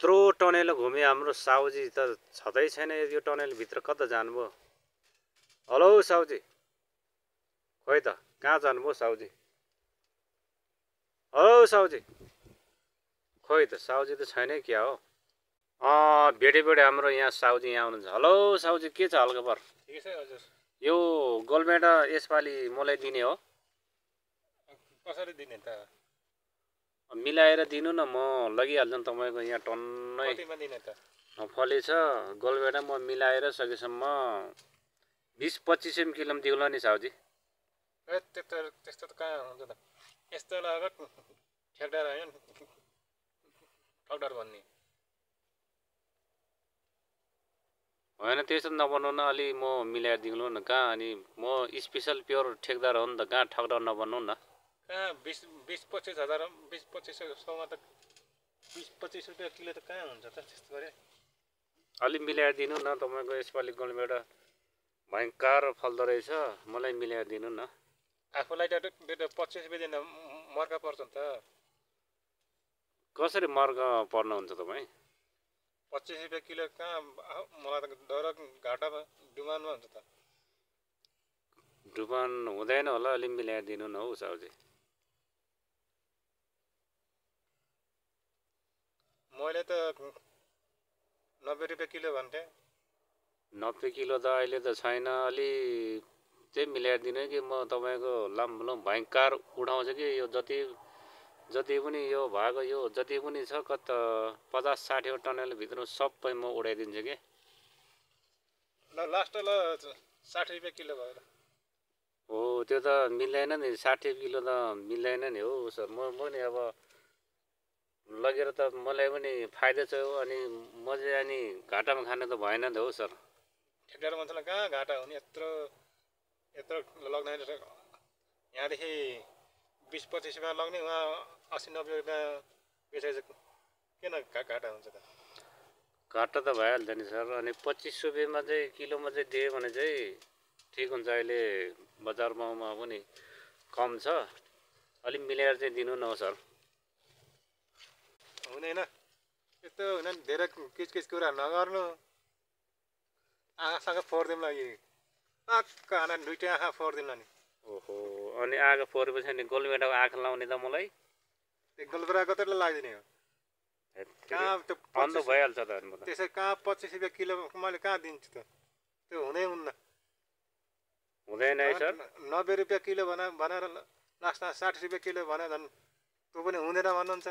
यत्रो टनेल घुम्यो हाम्रो साउजी त छँदै छैन यो टनेल भित्र कता जानुभयो हेलो साउजी खोइ त कहाँ जानुभयो साउजी हेलो साउजी खोइ त साउजी त छैन क्या हो भेटे हाम्रो यहाँ साउजी यहाँ आउनुहुन्छ हेलो साउजी के छ हल्का ठिकै छ हजुर यो गोलमेडा यसपालि मलाई दिने हो कसरी दिने त मिलाएर दिनु न म लगिहाल्छु नि तपाईँको यहाँ टन्नै कतिमा दिने त फले छ गोलबेडा म मिलाएर सकेसम्म 20-25 किलोमा दिउँला नि साउजी ए त्यस्तो त कहाँ हुन्छ त यस्तो लगाएर ठेक्दार होइन ठगदार भन्ने होइन त्यस्तो नबनाउनु न अलि म मिलाएर दिउँला न कहाँ अनि म स्पेसल प्योर ठेकदार हो नि त कहाँ ठगदार नबन्नु न कहाँ 20-25 हजार 20-25 त 20-25 रुपियाँ किलो त कहाँ हुन्छ त त्यस्तो गरे अलि मिलाएर दिनु न तपाईँको यसपालि गोलबेडा भयङ्कर फल्दो रहेछ मलाई मिलाएर दिनु न आफूलाई त 25 रुपियाँ दिँदा मर्का पर्छ नि त कसरी मर्ग पर्नुहुन्छ तपाईँ 25 रुपियाँ किलो कहाँ मलाई त डर घाटामा डुबानमा हुन्छ त डुबान हुँदैन होला अलि मिलाएर दिनु न हौ साउजी मैले त 90 रुपियाँ किलो भन्थेँ 90 किलो त अहिले त छैन अलि चाहिँ मिलाएर दिनु कि म तपाईँको लाम्बुलम भयङ्कर उठाउँछ कि यो जति पनि यो भएको यो जति पनि छ कता 50-60 टनेल भित्र सबै म उडाइदिन्छु कि ल लास्ट ल 60 रुपियाँ किलो भयो हो त्यो त मिल्दैन नि 60 किलो त मिल्दैन नि हो सर म पनि अब लगेर त मलाई पनि फाइदा छ अनि म चाहिँ अनि घाटामा खाने त भएन नि त हो सर ठेक्दार मान्छेलाई कहाँ घाटा हुने यत्रो लग्दैन यहाँदेखि 20-25 रुपियाँ लग्ने उहाँ 80-90 रुपियाँ बेचेको किन घाटा हुन्छ त घाटा त भइहाल्छ नि सर अनि 25 रुपियाँमा चाहिँ किलोमा चाहिँ दियो भने चाहिँ ठिक हुन्छ अहिले बजार भाउमा पनि कम छ अलिक मिलाएर चाहिँ दिनु न हो सर हुँदैन यस्तो हुँदैन धेरै किचकिच कुरा नगर्नु आँखासँग फोरिदिउँला कि पक्क आना दुइटै आँखा फोरिदिउँला नि ओहो अनि आगो फोरेपछि नि गोलबेडाको आँखा लाउने त मलाई त्यो गोलबेडा कतिले लाग्दिने हो कहाँ त्यो अन्त भइहाल्छ त अनि त्यसै कहाँ 25 रुपियाँ किलो मैले कहाँ दिन्छु त त्यो हुँदै हुन्न हुँदैन है सर 90 रुपियाँ किलो भनेर लास्टमा 60 रुपियाँ किलो भने झन् त्यो पनि हुँदैन भन्नुहुन्छ